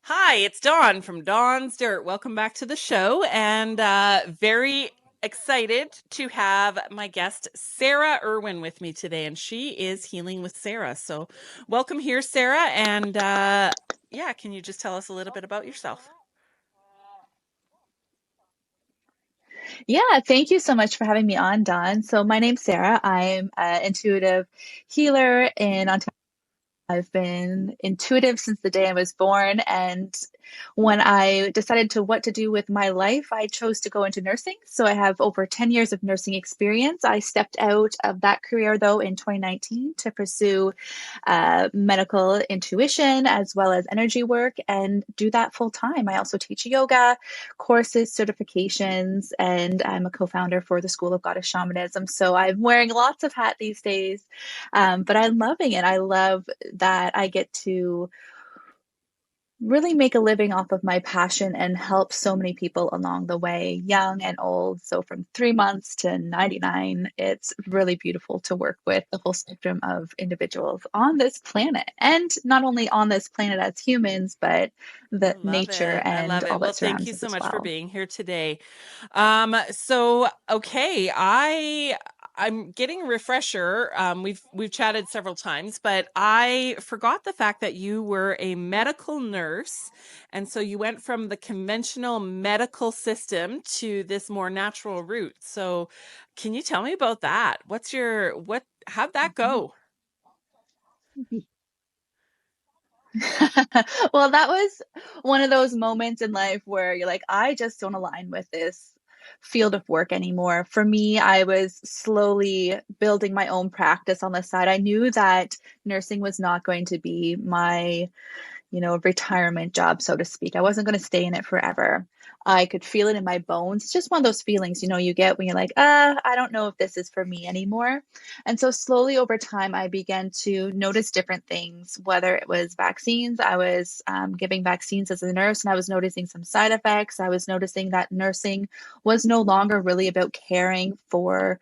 Hi, it's Dawn from Dawn's Dirt. Welcome back to the show, and very excited to have my guest Sarah Irwin with me today, and she is healing with Sarah. So, welcome here, Sarah, and yeah, can you just tell us a little bit about yourself? Yeah, thank you so much for having me on, Don. So my name's Sarah. I'm an intuitive healer in Ontario. I've been intuitive since the day I was born, and when I decided to what to do with my life, I chose to go into nursing. So I have over 10 years of nursing experience. I stepped out of that career though in 2019 to pursue medical intuition as well as energy work and do that full time. I also teach yoga courses, certifications, and I'm a co-founder for the School of Goddess Shamanism. So I'm wearing lots of hats these days, but I'm loving it. I love that I get to really make a living off of my passion and help so many people along the way, young and old. So from 3 months to 99, it's really beautiful to work with the whole spectrum of individuals on this planet. And not only on this planet as humans, but I the love nature it. I and love all it. Well, that thank surrounds you us so as much for well. being here today. So okay, I'm getting a refresher. We've chatted several times, but I forgot the fact that you were a medical nurse, and so you went from the conventional medical system to this more natural route. So, can you tell me about that? How'd that go? Well, that was one of those moments in life where you're like, I just don't align with this field of work anymore. For me, I was slowly building my own practice on the side. I knew that nursing was not going to be my retirement job, so to speak. I wasn't going to stay in it forever. I could feel it in my bones. It's just one of those feelings, you get when you're like, I don't know if this is for me anymore. And so slowly over time, I began to notice different things, whether it was vaccines. I was giving vaccines as a nurse, and I was noticing some side effects. I was noticing that nursing was no longer really about caring for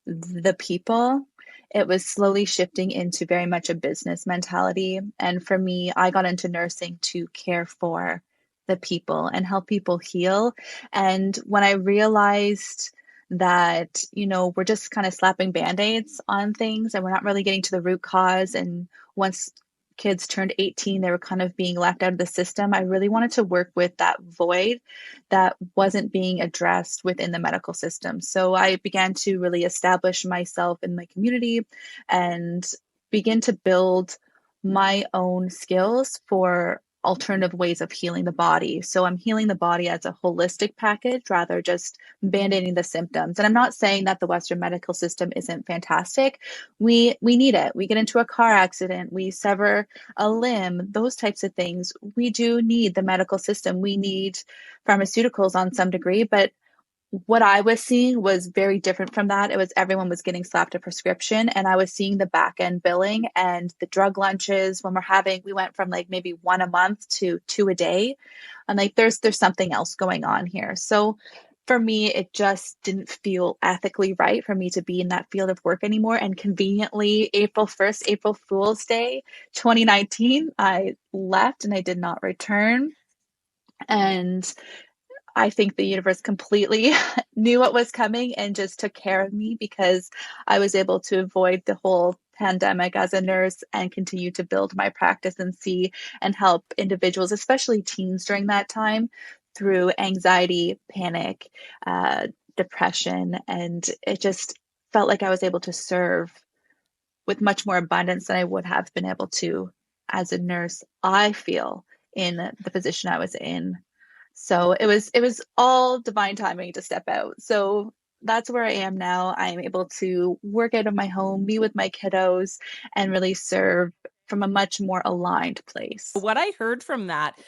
the people. It was slowly shifting into very much a business mentality. And for me, I got into nursing to care for the people and help people heal. And when I realized that, we're just kind of slapping band-aids on things and we're not really getting to the root cause. And once kids turned 18, they were kind of being left out of the system. I really wanted to work with that void that wasn't being addressed within the medical system. So I began to really establish myself in my community and begin to build my own skills for alternative ways of healing the body. So I'm healing the body as a holistic package rather just band-aiding the symptoms. And I'm not saying that the Western medical system isn't fantastic. We need it. We get into a car accident, we sever a limb, those types of things. We do need the medical system. We need pharmaceuticals on some degree, but what I was seeing was very different from that. It was everyone was getting slapped a prescription, and I was seeing the back end billing and the drug lunches when we went from like maybe one a month to two a day. And like there's something else going on here. So for me, it just didn't feel ethically right for me to be in that field of work anymore. And conveniently, April 1st, April Fool's Day, 2019, I left and I did not return. And I think the universe completely knew what was coming and just took care of me because I was able to avoid the whole pandemic as a nurse and continue to build my practice and see and help individuals, especially teens during that time, through anxiety, panic, depression. And it just felt like I was able to serve with much more abundance than I would have been able to as a nurse, I feel, in the position I was in. So it was all divine timing to step out. So that's where I am now. I'm able to work out of my home, be with my kiddos, and really serve from a much more aligned place. What I heard from that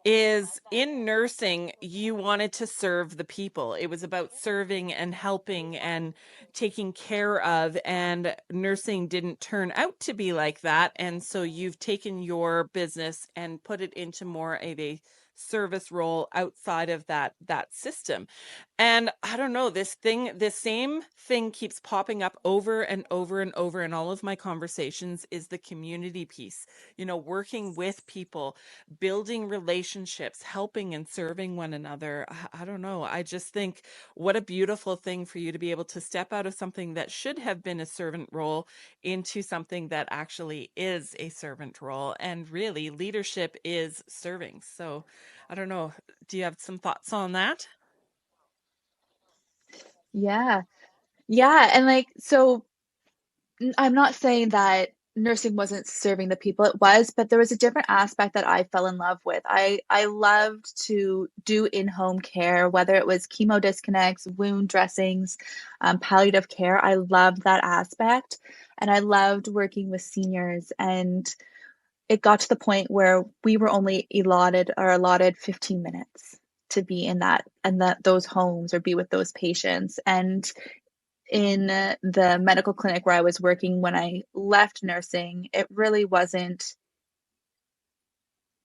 is in nursing, you wanted to serve the people. It was about serving and helping and taking care of, and nursing didn't turn out to be like that. And so you've taken your business and put it into more of a service role outside of that system. And I don't know, this same thing keeps popping up over and over and over in all of my conversations is the community piece, working with people, building relationships relationships, helping and serving one another. I don't know. I just think what a beautiful thing for you to be able to step out of something that should have been a servant role into something that actually is a servant role. And really, leadership is serving. So I don't know. Do you have some thoughts on that? Yeah. Yeah, and, like, so I'm not saying that nursing wasn't serving the people, it was, but there was a different aspect that I fell in love with. I loved to do in-home care, whether it was chemo disconnects, wound dressings, palliative care. I loved that aspect, and I loved working with seniors, and it got to the point where we were only allotted 15 minutes to be in those homes or be with those patients, and in the medical clinic where I was working when I left nursing, it really wasn't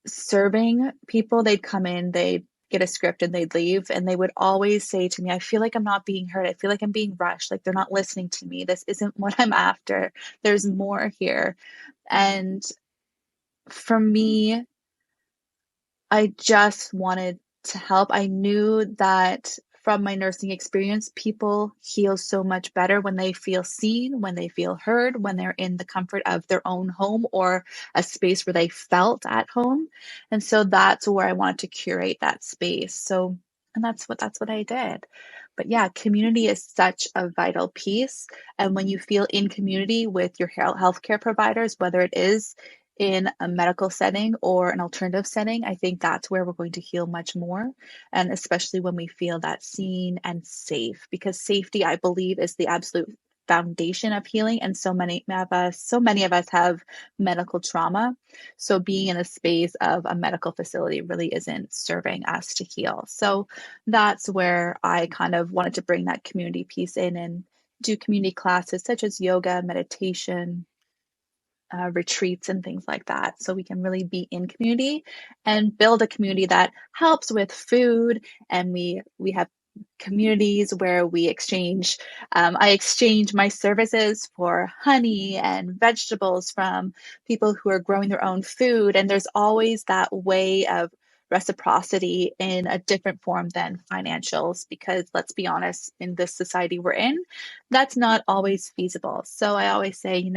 serving people. They'd come in, they'd get a script and they'd leave. And they would always say to me, I feel like I'm not being heard. I feel like I'm being rushed. Like they're not listening to me. This isn't what I'm after. There's more here. And for me, I just wanted to help. I knew that from my nursing experience, people heal so much better when they feel seen, when they feel heard, when they're in the comfort of their own home or a space where they felt at home. And so that's where I wanted to curate that space. So, and that's what I did. But yeah, community is such a vital piece. And when you feel in community with your healthcare providers, whether it is in a medical setting or an alternative setting, I think that's where we're going to heal much more. And especially when we feel that seen and safe, because safety, I believe, is the absolute foundation of healing. And so many of us have medical trauma. So being in a space of a medical facility really isn't serving us to heal. So that's where I kind of wanted to bring that community piece in and do community classes such as yoga, meditation, retreats and things like that. So we can really be in community and build a community that helps with food. And we have communities where we exchange. I exchange my services for honey and vegetables from people who are growing their own food. And there's always that way of reciprocity in a different form than financials, because let's be honest, in this society we're in, that's not always feasible. So I always say,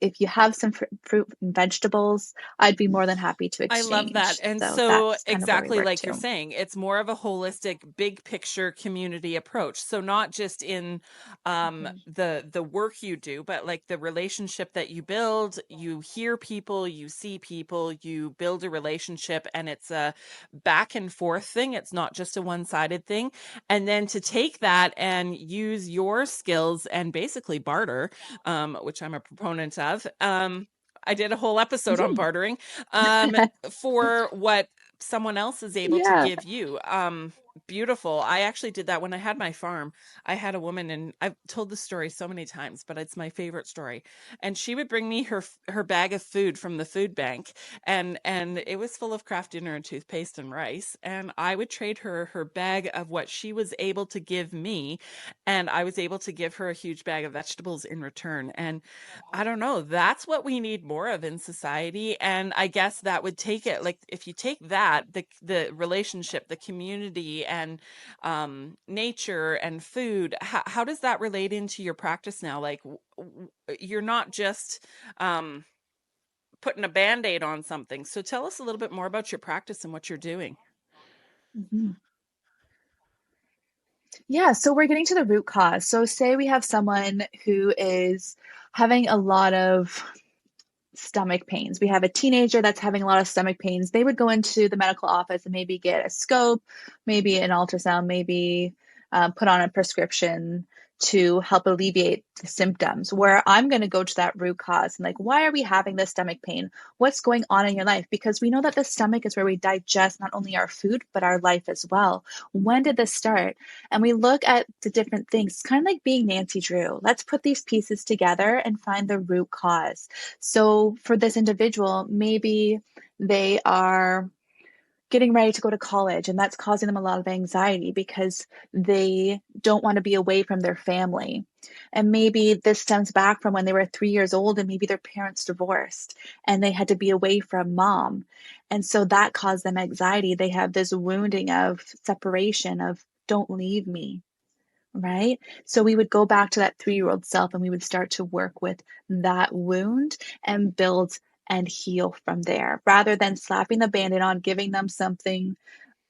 if you have some fruit and vegetables, I'd be more than happy to I love that. exchange. And So so that's kind of where we exactly work like you're too. saying, it's more of a holistic, big picture community approach. So not just in Mhm. the work you do, but like the relationship that you build, you hear people, you see people, you build a relationship, and it's a back and forth thing. It's not just a one-sided thing. And then to take that and use your skills and basically barter, which I'm a proponent of. I did a whole episode on Mhm. bartering, um, for what someone else is able to Yeah. give you. Beautiful. I actually did that when I had my farm. I had a woman, and I've told the story so many times, but it's my favorite story. And she would bring me her bag of food from the food bank, and it was full of Kraft Dinner and toothpaste and rice. And I would trade her bag of what she was able to give me, and I was able to give her a huge bag of vegetables in return. And I don't know. That's what we need more of in society. And I guess that would take it, like if you take that, the relationship, the community, and nature and food, how does that relate into your practice now? Like you're not just um putting a band-aid on something. So tell us a little bit more about your practice and what you're doing. Mhm. Yeah, so we're getting to the root cause. So say we have someone who is having a lot of stomach pains. We have a teenager that's having a lot of stomach pains. They would go into the medical office and maybe get a scope, maybe an ultrasound, maybe put on a prescription to help alleviate the symptoms. Where I'm going to go to that root cause and like, why are we having this stomach pain? What's going on in your life? Because we know that the stomach is where we digest not only our food, but our life as well. When did this start? And we look at the different things, kind of like being Nancy Drew. Let's put these pieces together and find the root cause. So for this individual, maybe they are getting ready to go to college, and that's causing them a lot of anxiety because they don't want to be away from their family. And maybe this stems back from when they were 3 years old and maybe their parents divorced and they had to be away from mom. And so that caused them anxiety. They have this wounding of separation, of don't leave me. Right? So we would go back to that 3-year-old self and we would start to work with that wound and build and heal from there rather than slapping the band-aid on, giving them something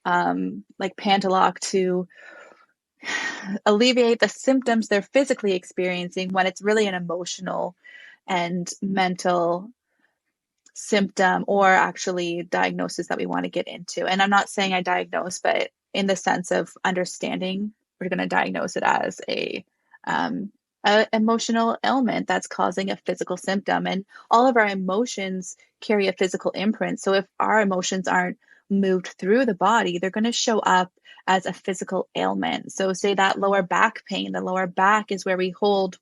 like Pantaloc to alleviate the symptoms they're physically experiencing when it's really an emotional and mental symptom or actually diagnosis that we want to get into. And I'm not saying I diagnose, but in the sense of understanding, we're going to diagnose it as a emotional ailment that's causing a physical symptom. And all of our emotions carry a physical imprint. So if our emotions aren't moved through the body, they're going to show up as a physical ailment. So say that lower back pain, the lower back is where we hold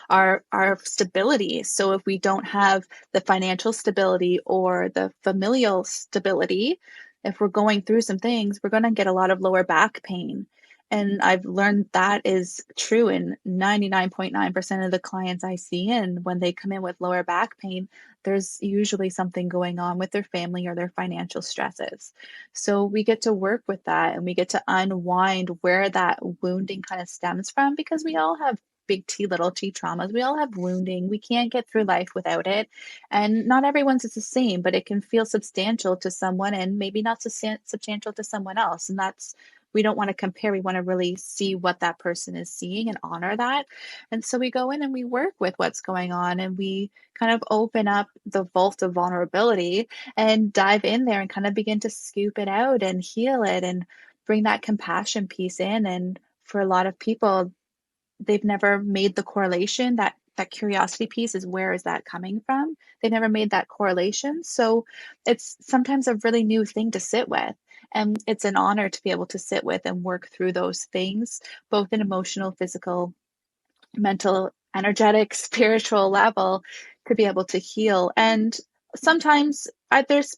our stability. So if we don't have the financial stability or the familial stability, if we're going through some things, we're going to get a lot of lower back pain. And I've learned that is true in 99.9% of the clients I see. And when they come in with lower back pain, there's usually something going on with their family or their financial stresses. So we get to work with that and we get to unwind where that wounding kind of stems from because we all have big T, little t traumas. We all have wounding. We can't get through life without it. And not everyone's is the same, but it can feel substantial to someone and maybe not substantial to someone else. And that's, we don't want to compare. We want to really see what that person is seeing and honor that. And so we go in and we work with what's going on and we kind of open up the vault of vulnerability and dive in there and kind of begin to scoop it out and heal it and bring that compassion piece in. And for a lot of people, they've never made the correlation that curiosity piece is where is that coming from? They never made that correlation. So it's sometimes a really new thing to sit with. And it's an honor to be able to sit with and work through those things, both in emotional, physical, mental, energetic, spiritual level to be able to heal. And sometimes there's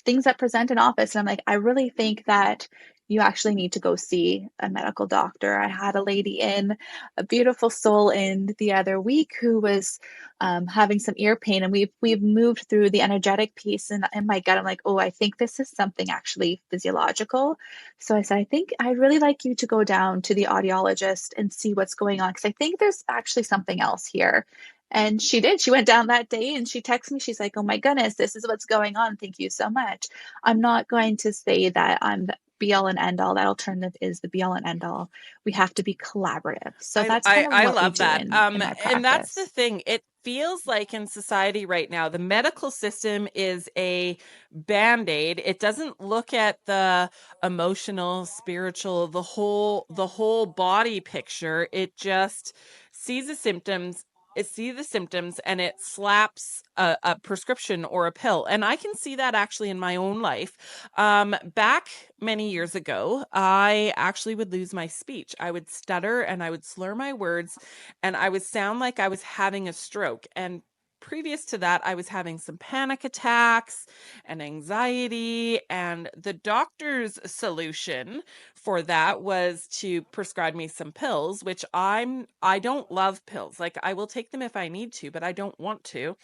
things that present in office, and I'm like, I really think that you actually need to go see a medical doctor. I had a lady in, a beautiful soul, in the other week who was having some ear pain, and we've moved through the energetic piece. And in my gut, I'm like, oh, I think this is something actually physiological. So I said, I think I'd really like you to go down to the audiologist and see what's going on because I think there's actually something else here. And she did. She went down that day and she texted me. She's like, oh my goodness, this is what's going on. Thank you so much. I'm not going to say that I'm the be all and end all. That alternative is the be all and end all. We have to be collaborative. So that's kind of I what we love do that. in my And that's the practice. thing. It feels like in society right now, the medical system is a band-aid. It doesn't look at the emotional, spiritual, the whole body picture. It just sees the symptoms. It sees the symptoms and it slaps a prescription or a pill. And I can see that actually in my own life. Back many years ago, I actually would lose my speech. I would stutter and I would slur my words and I would sound like I was having a stroke. And previous to that, I was having some panic attacks and anxiety. And the doctor's solution for that was to prescribe me some pills, which I don't love pills. Like I will take them if I need to, but I don't want to.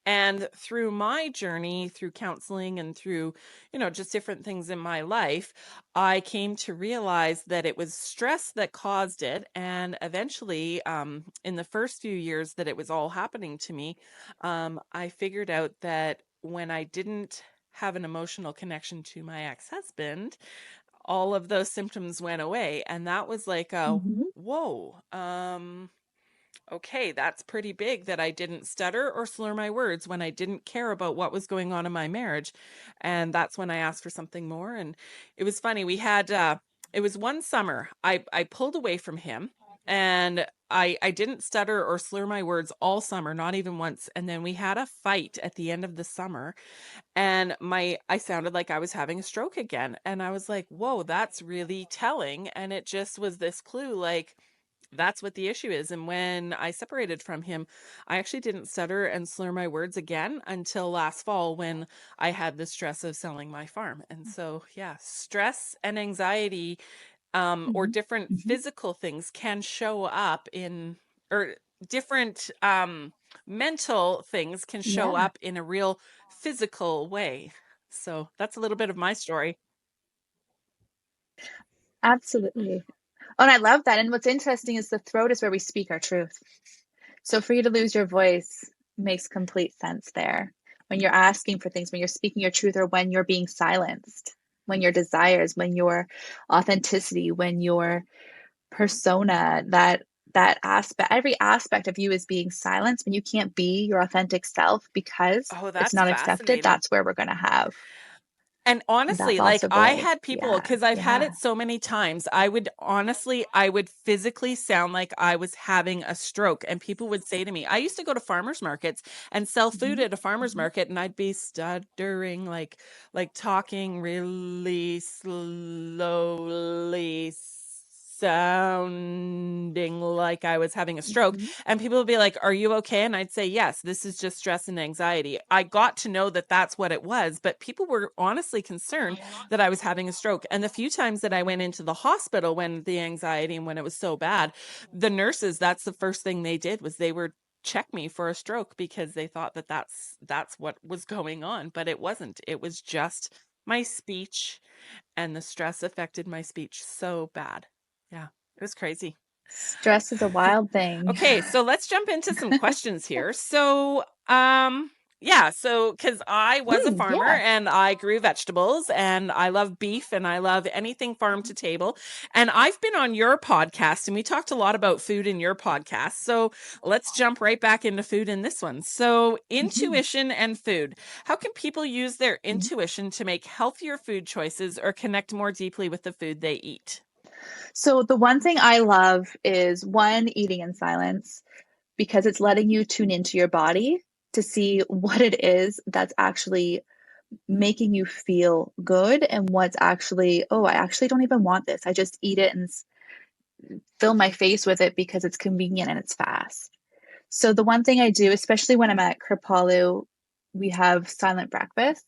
And through my journey, through counseling and through, just different things in my life, I came to realize that it was stress that caused it. And eventually, in the first few years that it was all happening to me, I figured out that when I didn't have an emotional connection to my ex-husband, all of those symptoms went away. And that was like a Mhm. whoa. Okay, that's pretty big that I didn't stutter or slur my words when I didn't care about what was going on in my marriage. And that's when I asked for something more. And it was funny. It was one summer. I pulled away from him and I didn't stutter or slur my words all summer, not even once. And then we had a fight at the end of the summer and I sounded like I was having a stroke again. And I was like, whoa, that's really telling. And it just was this clue like, that's what the issue is. And when I separated from him, I actually didn't stutter and slur my words again until last fall when I had the stress of selling my farm. And so, yeah, stress and anxiety, or Mhm. different Mhm. physical things can show up in, or different mental things can show Yeah, up in a real physical way. So that's a little bit of my story. absolutely. Oh, and I love that. And what's interesting is the throat is where we speak our truth. So for you to lose your voice makes complete sense there. When you're asking for things, when you're speaking your truth, or when you're being silenced, when your desires, when your authenticity, when your persona, that aspect, every aspect of you is being silenced, when you can't be your authentic self because Oh, it's that's not accepted, fascinating. that's where we're going to have And that honestly, loss like of I voice. had people, Yeah, because I've had yeah. it so many times, I would physically sound like I was having a stroke. And people would say to me, I used to go to farmers markets and sell food Mhm, at a farmer's mhm. market, and I'd be stuttering, like talking really slowly, sounding like I was having a stroke. Mhm. And people would be like, "Are you okay?" And I'd say, "Yes, this is just stress and anxiety." I got to know that that's what it was, but people were honestly concerned that I was having a stroke. And the few times that I went into the hospital when the anxiety and when it was so bad, the nurses, that's the first thing they did was they were check me for a stroke because they thought that that's what was going on, but it wasn't. It was just my speech, and the stress affected my speech so bad. Yeah, it was crazy. Stress is a wild thing. Okay, so let's jump into some questions here. So, yeah, so because I was a farmer Yeah. and I grew vegetables and I love beef and I love anything farm to table. And I've been on your podcast and we talked a lot about food in your podcast. So let's jump right back into food in this one. So, Mhm, intuition and food. How can people use their mhm. intuition to make healthier food choices or connect more deeply with the food they eat? So the one thing I love is one, eating in silence because it's letting you tune into your body to see what it is that's actually making you feel good and what's actually, oh, I actually don't even want this. I just eat it and fill my face with it because it's convenient and it's fast. So the one thing I do, especially when I'm at Kripalu, we have silent breakfast.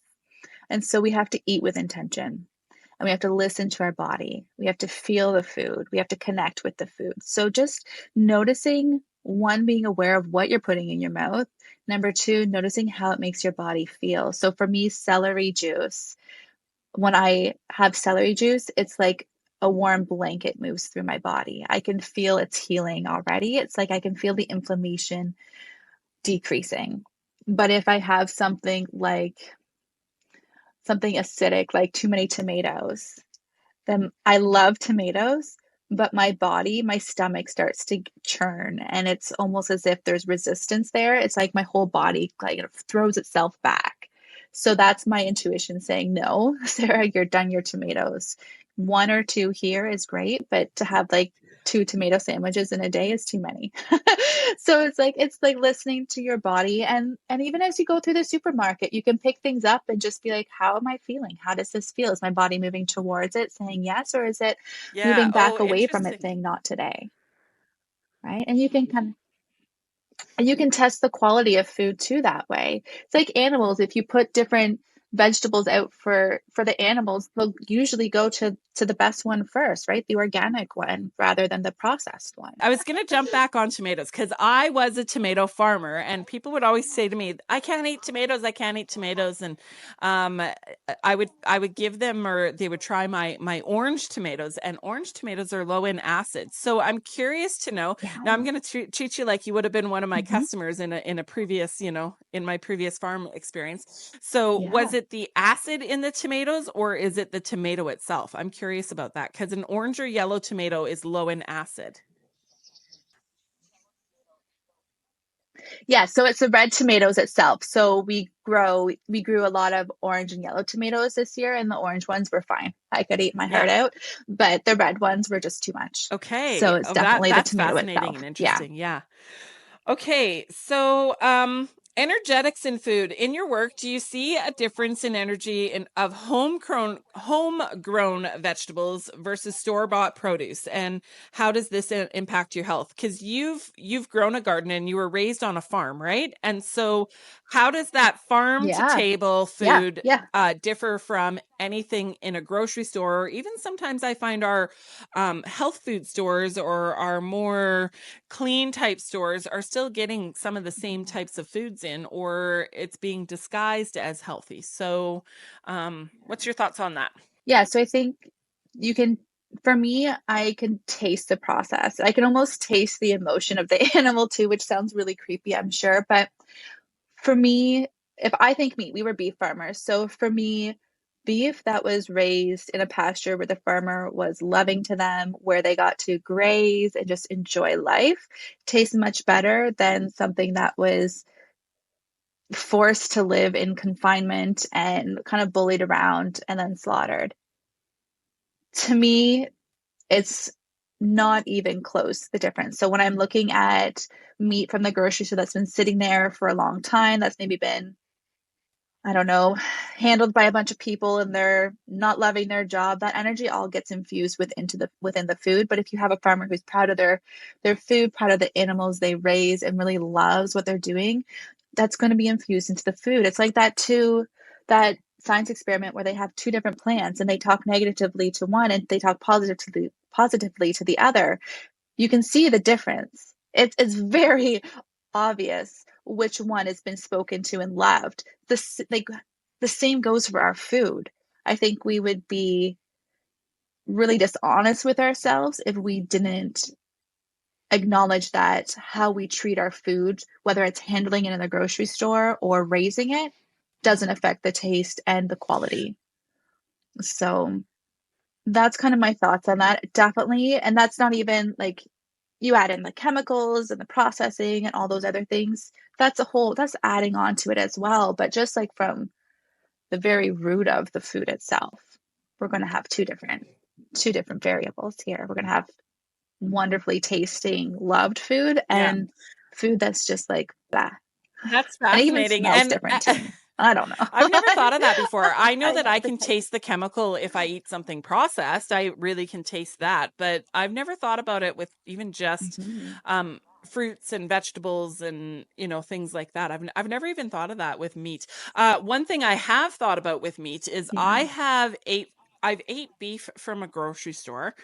And so we have to eat with intention and we have to listen to our body. We have to feel the food. We have to connect with the food. So just noticing, one, being aware of what you're putting in your mouth. Number two, noticing how it makes your body feel. So for me, celery juice, when I have celery juice, it's like a warm blanket moves through my body. I can feel it's healing already. It's like I can feel the inflammation decreasing. But if I have something acidic, like too many tomatoes, then I love tomatoes, but my body, my stomach starts to churn and it's almost as if there's resistance there. It's like my whole body like it throws itself back. So that's my intuition saying, no, Sarah, you're done your tomatoes. One or two here is great, but to have like two tomato sandwiches in a day is too many. So it's like listening to your body, and even as you go through the supermarket, you can pick things up and just be like, how am I feeling? How does this feel? Is my body moving towards it saying yes, or is it Yeah. moving Oh, back away from it interesting. saying not today? Right? And you can test the quality of food too that way. It's like animals. If you put different vegetables out for the animals, they'll usually go to the best one first, right? The organic one rather than the processed one. I was going to jump back on tomatoes because I was a tomato farmer, and people would always say to me, "I can't eat tomatoes. I can't eat tomatoes." And um, I would give them, or they would try my orange tomatoes, and orange tomatoes are low in acid. So I'm curious to know. Yeah. Now I'm going to treat you like you would have been one of my Hmm. customers in a previous, in my previous farm experience. So was Yeah. it the acid in the tomatoes, or is it the tomato itself? I'm curious about that because an orange or yellow tomato is low in acid. Yeah, so it's the red tomatoes itself. So we grew a lot of orange and yellow tomatoes this year, and the orange ones were fine. I could eat my Yeah. heart out, but the red ones were just too much. So Okay. it's Oh, that definitely the that's tomato fascinating itself. and Yeah. interesting. Yeah. Okay. So, Energetics in food. In your work, do you see a difference in energy of homegrown vegetables versus store-bought produce? And how does this impact your health? Because you've grown a garden and you were raised on a farm, right? And so how does that farm to Yeah. table Yeah. food Yeah. differ from anything in a grocery store? Or even sometimes I find our health food stores or our more clean type stores are still getting some of the same types of foods in, or it's being disguised as healthy. So, what's your thoughts on that? Yeah. So I think you can, for me, I can taste the process. I can almost taste the emotion of the animal too, which sounds really creepy, I'm sure. But for me, if I think meat, we were beef farmers. So for me, beef that was raised in a pasture where the farmer was loving to them, where they got to graze and just enjoy life, tastes much better than something that was forced to live in confinement and kind of bullied around and then slaughtered. To me, it's not even close, the difference. So when I'm looking at meat from the grocery store that's been sitting there for a long time, that's maybe been, I don't know, handled by a bunch of people and they're not loving their job, that energy all gets infused within the food. But if you have a farmer who's proud of their food, proud of the animals they raise and really loves what they're doing, that's going to be infused into the food. It's like that science experiment where they have two different plants and they talk negatively to one and they talk positively to the other. You can see the difference. It's very obvious which one has been spoken to and loved. Like the same goes for our food. I think we would be really dishonest with ourselves if we didn't acknowledge that how we treat our food, whether it's handling it in the grocery store or raising it, doesn't affect the taste and the quality. So that's kind of my thoughts on that. Definitely. And that's not even like you add in the chemicals and the processing and all those other things. That's adding on to it as well. But just like from the very root of the food itself, we're going to have two different variables here. We're going to have wonderfully tasting, loved food Yeah, and food that's just like blah. that's And it even fascinating. smells And different to me. I don't I've know. never thought of that before. I know I that know I the can taste. taste the chemical if I eat something processed. I really can taste that, but I've never thought about it with even just Mm-hmm. fruits and vegetables and things like that. I've never even thought of that with meat. One thing I have thought about with meat is Yeah. I've ate beef from a grocery store,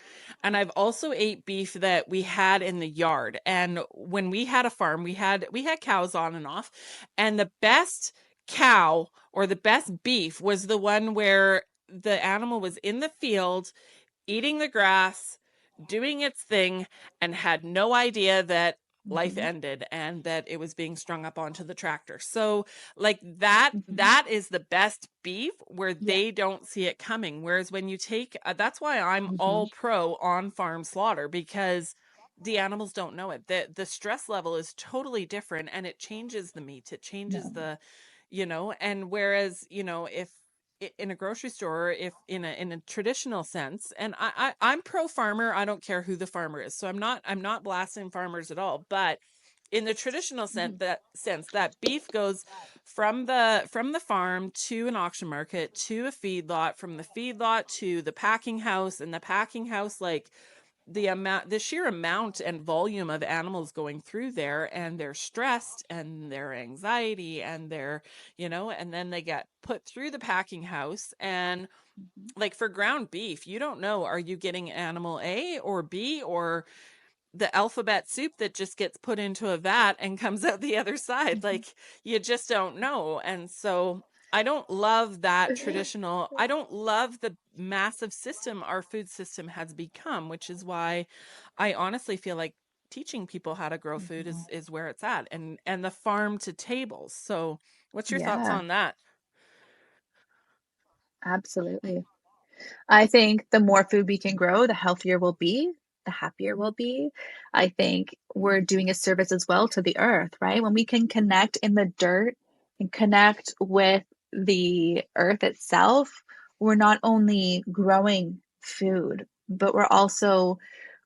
and I've also ate beef that we had in the yard. And when we had a farm, we had cows on and off, and the best cow or the best beef was the one where the animal was in the field eating the grass, doing its thing, and had no idea that life Mm-hmm. ended and that it was being strung up onto the tractor. So like that Mm-hmm. that is the best beef where Yeah. they don't see it coming. Whereas when you take that's why I'm Mm-hmm. all pro on farm slaughter, because the animals don't know it. The stress level is totally different and it changes the meat. It changes No. and whereas, if in a grocery store, if in a traditional sense, and I'm pro farmer, I don't care who the farmer is, so I'm not blasting farmers at all, but in the traditional Mm-hmm. sense that beef goes from the farm to an auction market to a feedlot, from the feedlot to the packing house, and the packing house, like the sheer amount and volume of animals going through there, and they're stressed and their anxiety and and then they get put through the packing house. And Mm-hmm. like for ground beef, you don't know, are you getting animal A or B or the alphabet soup that just gets put into a vat and comes out the other side. Mm-hmm. Like you just don't know. And so I don't love that traditional. I don't love the massive system our food system has become, which is why I honestly feel like teaching people how to grow food Mm-hmm. is where it's at, and the farm to tables. So what's your thoughts Yeah, on that? absolutely. I think the more food we can grow, the healthier we'll be, the happier we'll be. I think we're doing a service as well to the earth, right? When we can connect in the dirt and connect with the earth itself, we're not only growing food, but we're also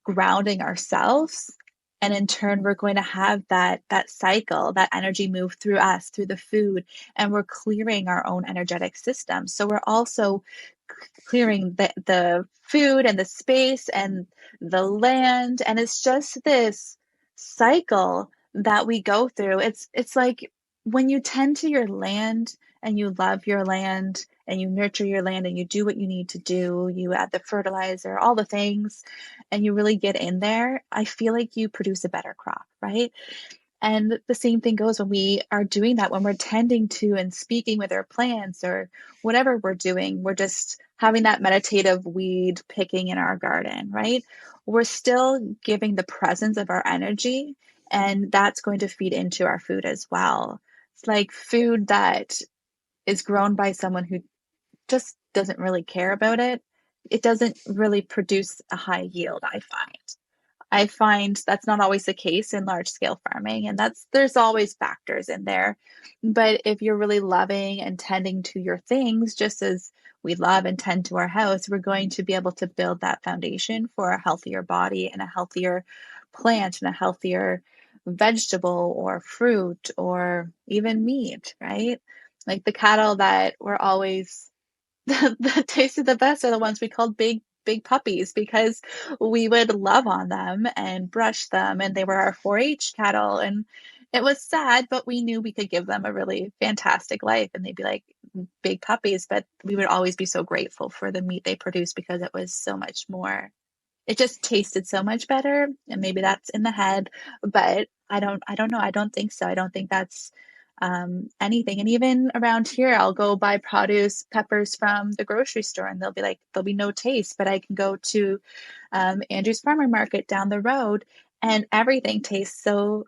grounding ourselves And in turn, we're going to have that cycle, that energy move through us, through the food, and we're clearing our own energetic system. So we're also clearing the food and the space and the land. And it's just this cycle that we go through. It's like when you tend to your land and you love your land and you nurture your land and you do what you need to do, you add the fertilizer, all the things, and you really get in there, I feel like you produce a better crop, right? And the same thing goes when we are doing that, when we're tending to and speaking with our plants or whatever we're doing, we're just having that meditative weed picking in our garden, right? We're still giving the presence of our energy, and that's going to feed into our food as well. It's like food that is grown by someone who just doesn't really care about it. It doesn't really produce a high yield, I find. I find that's not always the case in large scale farming, and that's there's always factors in there. But if you're really loving and tending to your things, just as we love and tend to our house, we're going to be able to build that foundation for a healthier body and a healthier plant and a healthier vegetable or fruit or even meat, right? Like the cattle that were always that tasted the best are the ones we called big puppies because we would love on them and brush them, and they were our 4-H cattle, and it was sad, but we knew we could give them a really fantastic life, and they'd be like big puppies, but we would always be so grateful for the meat they produced because it was so much more, it just tasted so much better, and maybe that's in the head, but I don't know, I don't think so. I don't think that's anything. And even around here, I'll go buy produce, peppers from the grocery store, and they'll be like, there'll be no taste, but I can go to Andrew's Farmer Market down the road, and everything tastes so,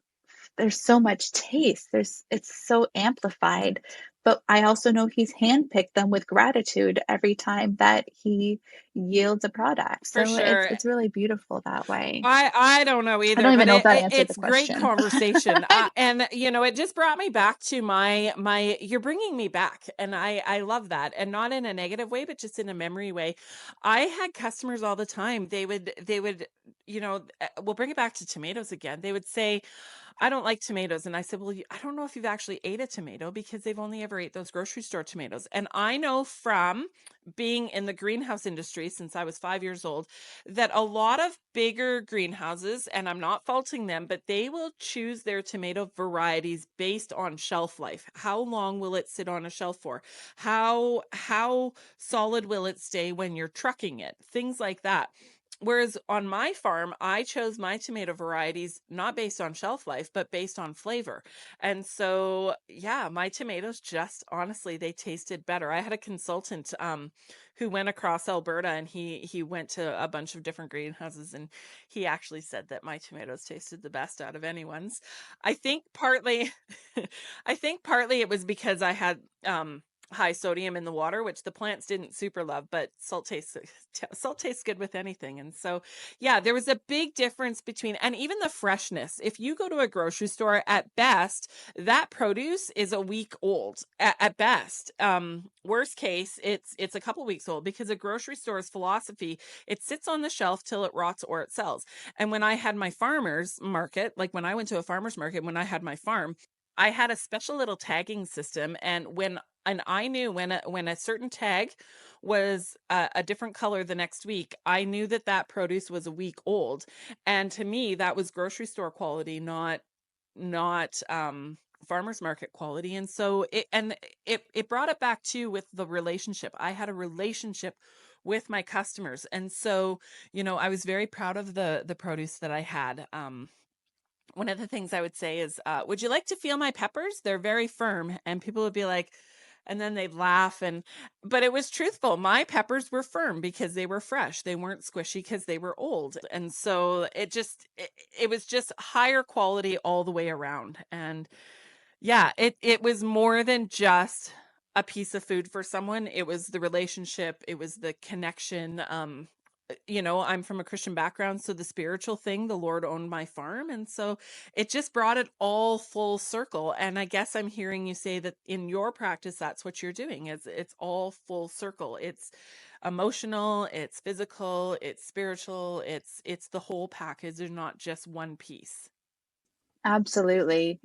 there's so much taste. It's so amplified. But I also know he's handpicked them with gratitude every time that he yields a product. For So it's sure. it's really beautiful that way. I don't know I either, don't even but know if that answered the it's great question. conversation. And it just brought me back to my you're bringing me back, and I love that, and not in a negative way, but just in a memory way. I had customers all the time. They would we'll bring it back to tomatoes again. They would say, I don't like tomatoes. And I said, well, I don't know if you've actually ate a tomato because they've only ever ate those grocery store tomatoes. And I know from being in the greenhouse industry since I was 5 years old that a lot of bigger greenhouses, and I'm not faulting them, but they will choose their tomato varieties based on shelf life. How long will it sit on a shelf for? How solid will it stay when you're trucking it? Things like that. Whereas on my farm, I chose my tomato varieties not based on shelf life, but based on flavor. And so, yeah, my tomatoes just honestly, they tasted better. I had a consultant who went across Alberta, and he went to a bunch of different greenhouses, and he actually said that my tomatoes tasted the best out of anyone's. I think partly I think partly it was because I had high sodium in the water, which the plants didn't super love, but salt tastes good with anything. And so, yeah, there was a big difference between, and even the freshness. If you go to a grocery store, at best, that produce is a week old at best. Worst case, it's a couple weeks old, because a grocery store's philosophy, it sits on the shelf till it rots or it sells. And when I had my farmers market, like when I went to a farmer's market, when I had my farm, I had a special little tagging system, and I knew when a certain tag was a different color the next week, I knew that that produce was a week old, and to me that was grocery store quality, not farmers market quality. And so it brought it back to with the relationship. I had a relationship with my customers, and so I was very proud of the produce that I had. One of the things I would say is, would you like to feel my peppers? They're very firm. And people would be like, and then they'd laugh. But it was truthful. My peppers were firm because they were fresh. They weren't squishy because they were old. And so it was just higher quality all the way around. And yeah, it was more than just a piece of food for someone. It was the relationship. It was the connection. I'm from a Christian background, so the spiritual thing, the Lord owned my farm, and so it just brought it all full circle. And I guess I'm hearing you say that in your practice, that's what you're doing. It's all full circle. It's emotional, it's physical, it's spiritual, it's the whole package. There's not just one piece. Absolutely.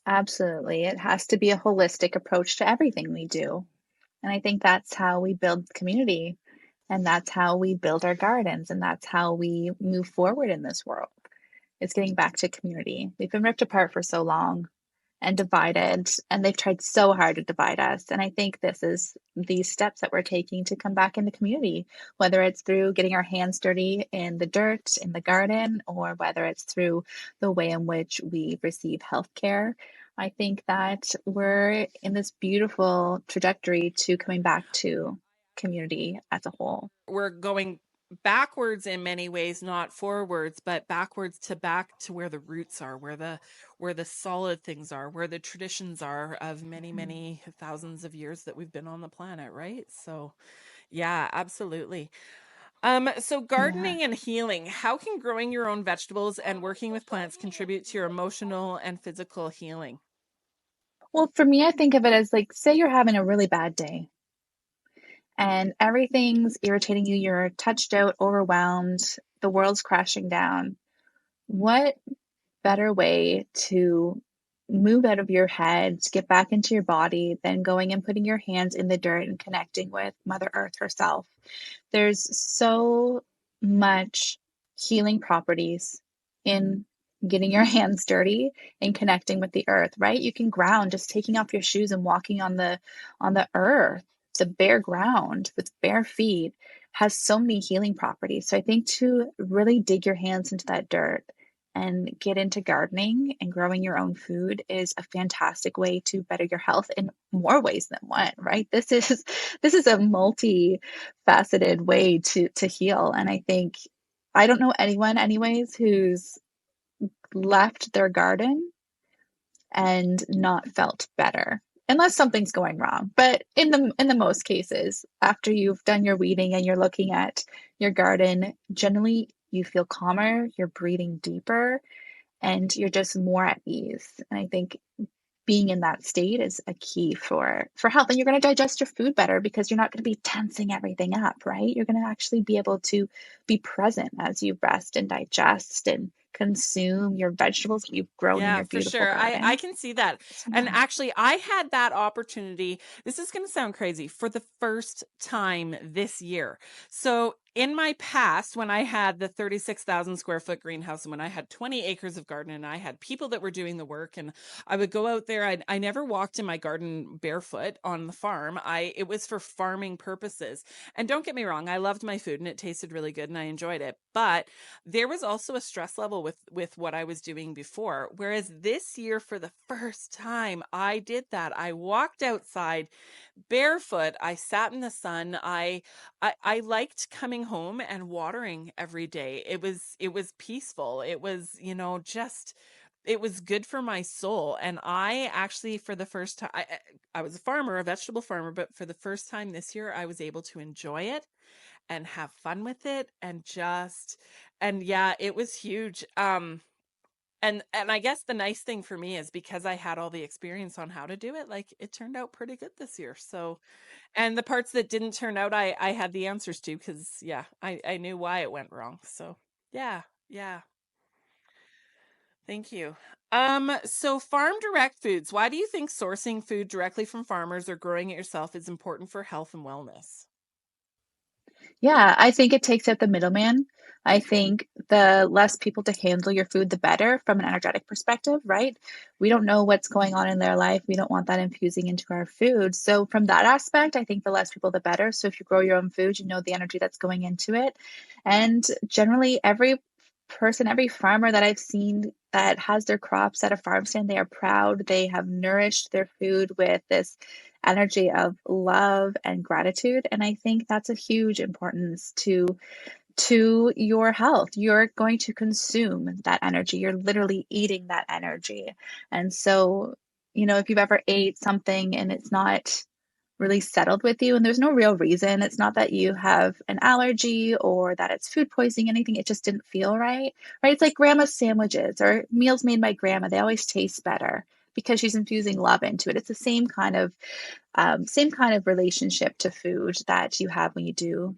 Absolutely. It has to be a holistic approach to everything we do. And I think that's how we build community, and that's how we build our gardens, and that's how we move forward in this world. It's getting back to community. We've been ripped apart for so long and divided, and they've tried so hard to divide us. And I think this is these steps that we're taking to come back into community, whether it's through getting our hands dirty in the dirt in the garden, or whether it's through the way in which we receive healthcare. I think that we're in this beautiful trajectory to coming back to community as a whole. We're going backwards in many ways, not forwards, but backwards to back to where the roots are, where the solid things are, where the traditions are of many, Mhm. many thousands of years that we've been on the planet, right? So, yeah, absolutely. So Yeah. gardening and healing, how can growing your own vegetables and working with plants contribute to your emotional and physical healing? Well, for me, I think of it as like, say you're having a really bad day and everything's irritating you, you're touched out, overwhelmed, the world's crashing down. What better way to move out of your head, to get back into your body than going and putting your hands in the dirt and connecting with Mother Earth herself? There's so much healing properties in getting your hands dirty and connecting with the earth, right? You can ground just taking off your shoes and walking on the earth, the bare ground with bare feet has so many healing properties. So I think to really dig your hands into that dirt and get into gardening and growing your own food is a fantastic way to better your health in more ways than one, right? This is a multi-faceted way to heal. And I think I don't know anyone anyways who's left their garden and not felt better unless something's going wrong. But in the most cases, after you've done your weeding and you're looking at your garden, generally you feel calmer, you're breathing deeper, and you're just more at ease. And I think being in that state is a key for health, and you're going to digest your food better because you're not going to be tensing everything up, right? You're going to actually be able to be present as you rest and digest and consume your vegetables that you've grown in Yeah, your for beautiful sure. I garden. can see that. So And yeah. actually, I had that opportunity. This is going to sound crazy for the first time this year. So, in my past, when I had the 36,000 square foot greenhouse and when I had 20 acres of garden and I had people that were doing the work and I would go out there, I never walked in my garden barefoot on the farm. It was for farming purposes. And don't get me wrong, I loved my food and it tasted really good and I enjoyed it. But there was also a stress level with what I was doing before. Whereas this year, for the first time, I did that. I walked outside barefoot. I sat in the sun. I liked coming home and watering every day. It was peaceful. It was, just it was good for my soul. And I actually, for the first time, I was a farmer, a vegetable farmer, but for the first time this year, I was able to enjoy it and have fun with it and yeah, it was huge. And I guess the nice thing for me is because I had all the experience on how to do it, like it turned out pretty good this year. So, and the parts that didn't turn out, I had the answers to because yeah, I knew why it went wrong. So, yeah, yeah, thank you. So farm direct foods. Why do you think sourcing food directly from farmers or growing it yourself is important for health and wellness? Yeah, I think it takes out the middleman. I think the less people to handle your food, the better from an energetic perspective, right? We don't know what's going on in their life. We don't want that infusing into our food. So, from that aspect, I think the less people, the better. So, if you grow your own food, you know the energy that's going into it. And generally, every person, every farmer that I've seen that has their crops at a farm stand, they are proud. They have nourished their food with this energy of love and gratitude, and I think that's a huge importance to your health. You're going to consume that energy, you're literally eating that energy. And so, if you've ever ate something and it's not really settled with you and there's no real reason. It's not that you have an allergy or that it's food poisoning, anything. It just didn't feel right. Right? It's like grandma's sandwiches or meals made by grandma. They always taste better because she's infusing love into it. It's the same kind of relationship to food that you have when you do,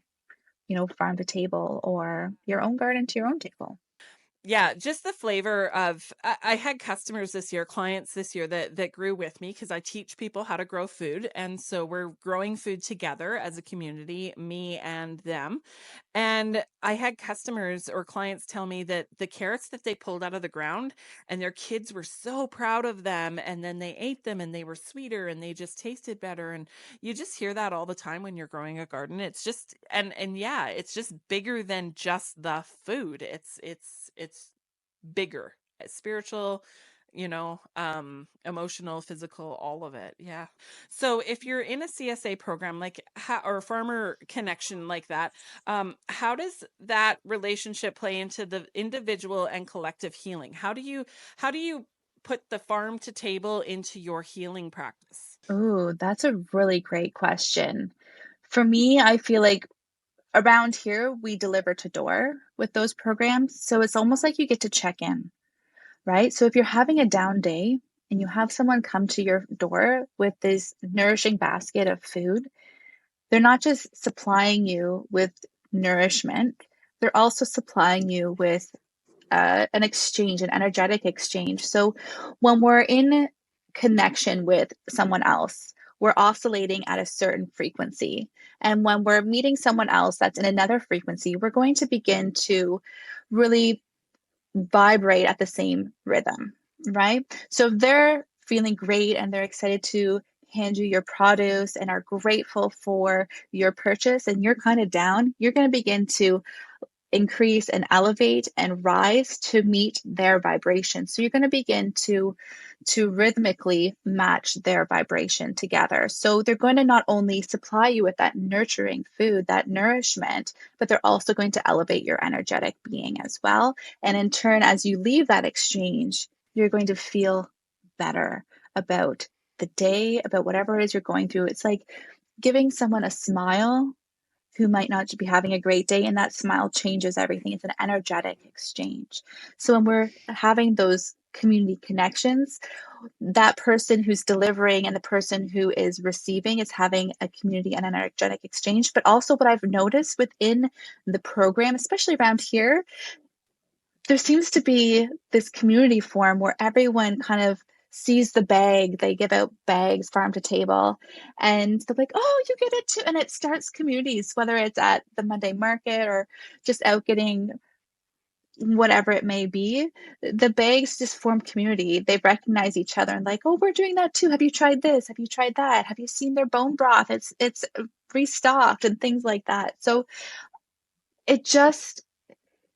farm to table or your own garden to your own table. Yeah, just the flavor of I had customers this year, clients this year that grew with me because I teach people how to grow food. And so we're growing food together as a community, me and them. And I had customers or clients tell me that the carrots that they pulled out of the ground and their kids were so proud of them. And then they ate them and they were sweeter and they just tasted better. And you just hear that all the time when you're growing a garden. It's just and yeah, it's just bigger than just the food. It's bigger, spiritual, emotional, physical, all of it. Yeah. So if you're in a CSA program like or a farmer connection like that, how does that relationship play into the individual and collective healing? How do you put the farm to table into your healing practice? Ooh, that's a really great question. For me, I feel like around here we deliver to door with those programs. So it's almost like you get to check in, right? So if you're having a down day and you have someone come to your door with this nourishing basket of food, they're not just supplying you with nourishment, they're also supplying you with an exchange, an energetic exchange. So when we're in connection with someone else, we're oscillating at a certain frequency. And when we're meeting someone else that's in another frequency, we're going to begin to really vibrate at the same rhythm, right? So if they're feeling great and they're excited to hand you your produce and are grateful for your purchase and you're kind of down, you're going to begin to increase and elevate and rise to meet their vibration. So you're going to begin to rhythmically match their vibration together. So they're going to not only supply you with that nurturing food, that nourishment, but they're also going to elevate your energetic being as well. And in turn, as you leave that exchange, you're going to feel better about the day, about whatever it is you're going through. It's like giving someone a smile who might not be having a great day, and that smile changes everything. It's an energetic exchange. So when we're having those community connections, that person who's delivering and the person who is receiving is having a community and an energetic exchange. But also, what I've noticed within the program, especially around here, there seems to be this community form where everyone kind of sees the bag. They give out bags farm to table and they're like, oh, you get it too. And it starts communities, whether it's at the Monday market or just out getting whatever it may be. The bags just form community. They recognize each other and like, oh, we're doing that too. Have you tried this? Have you tried that? Have you seen their bone broth? It's restocked and things like that. So it just,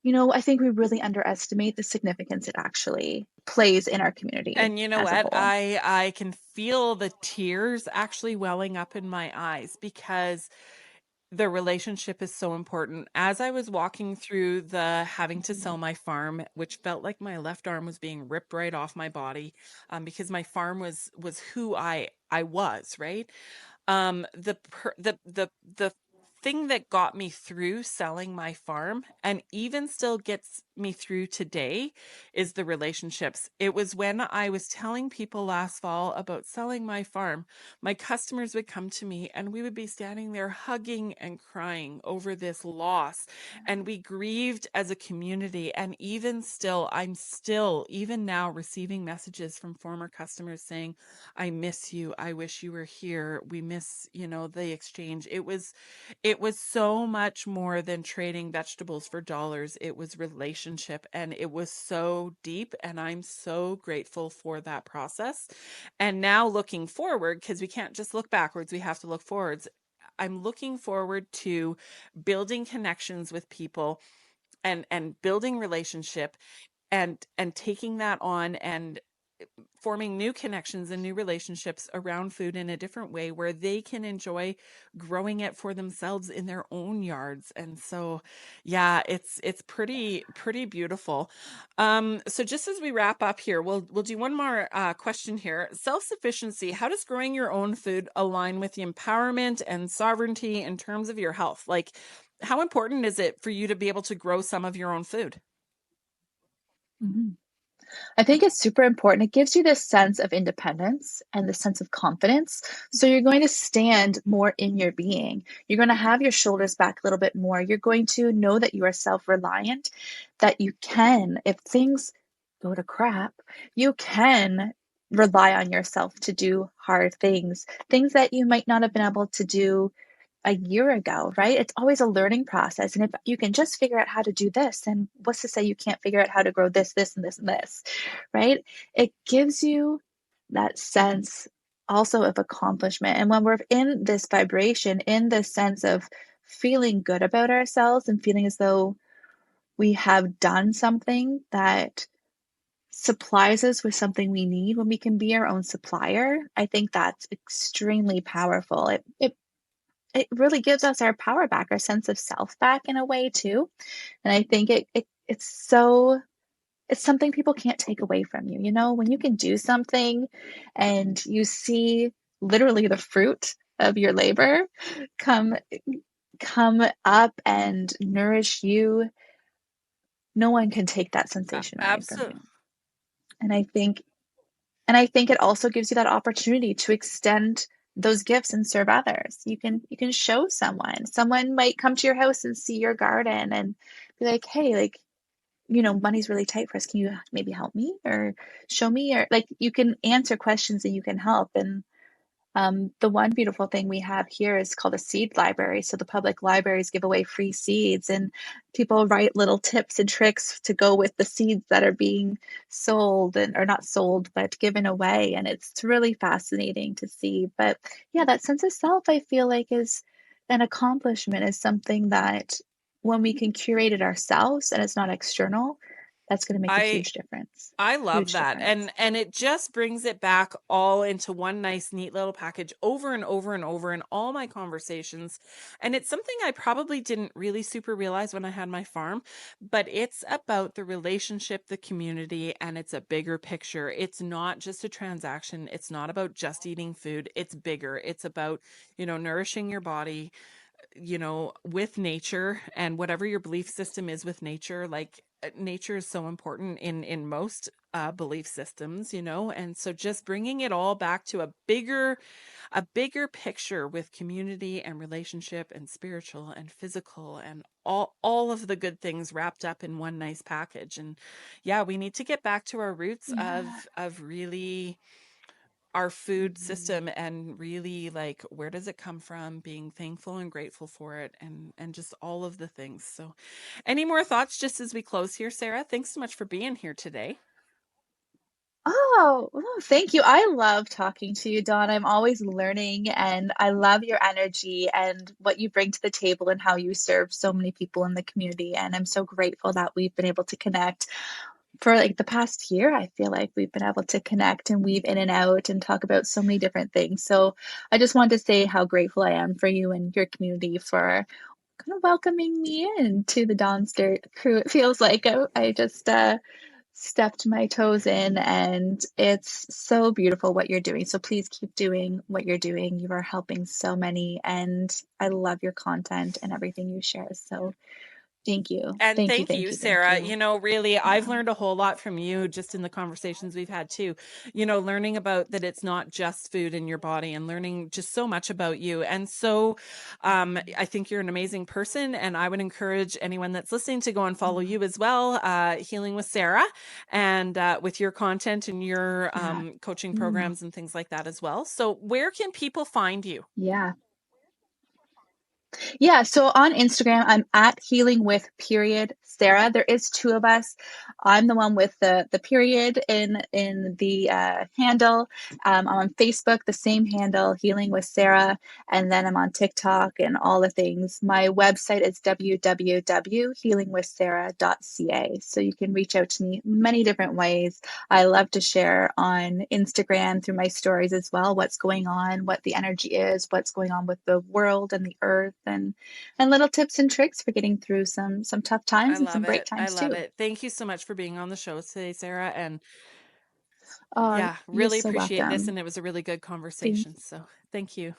I think we really underestimate the significance it actually plays in our community And you know as a what? whole. I can feel the tears actually welling up in my eyes because the relationship is so important. As I was walking through the having to sell my farm, which felt like my left arm was being ripped right off my body, because my farm was who I was, right? The thing that got me through selling my farm and even still gets me through today is the relationships. It was when I was telling people last fall about selling my farm, my customers would come to me and we would be standing there hugging and crying over this loss, and we grieved as a community. And even still, I'm still even now receiving messages from former customers saying, I miss you. I wish you were here. We miss, the exchange. It was so much more than trading vegetables for dollars. It was relationship and it was so deep, and I'm so grateful for that process. And now looking forward, because we can't just look backwards, we have to look forwards. I'm looking forward to building connections with people and building relationship and taking that on and forming new connections and new relationships around food in a different way where they can enjoy growing it for themselves in their own yards. And so, yeah, it's pretty beautiful. So just as we wrap up here, we'll do one more question here. Self-sufficiency, how does growing your own food align with the empowerment and sovereignty in terms of your health? Like, how important is it for you to be able to grow some of your own food? Mhm. I think it's super important. It gives you this sense of independence and the sense of confidence. So you're going to stand more in your being. You're going to have your shoulders back a little bit more. You're going to know that you are self reliant, that you can, if things go to crap, you can rely on yourself to do hard things, things that you might not have been able to do a year ago, right? It's always a learning process. And if you can just figure out how to do this, then what's to say you can't figure out how to grow this, this, and this, and this, right? It gives you that sense also of accomplishment. And when we're in this vibration, in this sense of feeling good about ourselves and feeling as though we have done something that supplies us with something we need, when we can be our own supplier, I think that's extremely powerful. It really gives us our power back, our sense of self back in a way too. And I think it's something people can't take away from you. You know, when you can do something and you see literally the fruit of your labor come come up and nourish you, no one can take that sensation away from you. Absolutely. And I think it also gives you that opportunity to extend those gifts and serve others. You can show someone. Someone might come to your house and see your garden and be like, "Hey, like, money's really tight for us. Can you maybe help me or show me?" Or like you can answer questions and you can help. And the one beautiful thing we have here is called a seed library. So the public libraries give away free seeds, and people write little tips and tricks to go with the seeds that are being sold and or not sold, but given away. And it's really fascinating to see. But yeah, that sense of self, I feel like, is an accomplishment, is something that when we can curate it ourselves and it's not external, that's going to make a I huge difference. I love Huge that. difference. And it just brings it back all into one nice neat little package over and over and over in all my conversations. And it's something I probably didn't really super realize when I had my farm, but it's about the relationship, the community, and it's a bigger picture. It's not just a transaction. It's not about just eating food. It's bigger. It's about, nourishing your body, with nature and whatever your belief system is with nature, like nature is so important in most belief systems, and so just bringing it all back to a bigger picture with community and relationship and spiritual and physical and all of the good things wrapped up in one nice package. And yeah, we need to get back to our roots Yeah. of really our food Mhm. system and really like where does it come from, being thankful and grateful for it, and just all of the things. So any more thoughts just as we close here, Sarah? Thanks so much for being here today. Oh, well, thank you. I love talking to you, Dawn. I'm always learning, and I love your energy and what you bring to the table and how you serve so many people in the community. And I'm so grateful that we've been able to connect for like the past year. I feel like we've been able to connect and weave in and out and talk about so many different things. So I just wanted to say how grateful I am for you and your community for kind of welcoming me in to the Dawnster crew. It feels like I just stepped my toes in, and it's so beautiful what you're doing. So please keep doing what you're doing. You are helping so many, and I love your content and everything you share. So thank you. And Thank you. thank Thank you, you. Thank Sarah. you. Really, I've Yeah. learned a whole lot from you just in the conversations we've had too. Learning about that it's not just food in your body and learning just so much about you. And so I think you're an amazing person. And I would encourage anyone that's listening to go and follow Mhm. you as well, Healing with Sarah, and with your content and your Yeah. coaching Mm. programs and things like that as well. So, where can people find you? Yeah. Yeah. So on Instagram, I'm at healing with period Sarah. There is two of us. I'm the one with the period in the handle. I'm on Facebook, the same handle, Healing with Sarah, and then I'm on TikTok and all the things. My website is www.healingwithsarah.ca. So you can reach out to me many different ways. I love to share on Instagram through my stories as well, what's going on, what the energy is, what's going on with the world and the earth, and little tips and tricks for getting through some tough I times and some love great it. I times love too. it. Thank you so much for being on the show today, Sarah. And Oh, yeah, you're really so appreciate this. welcome. And it was a really good Thank conversation. So thank you.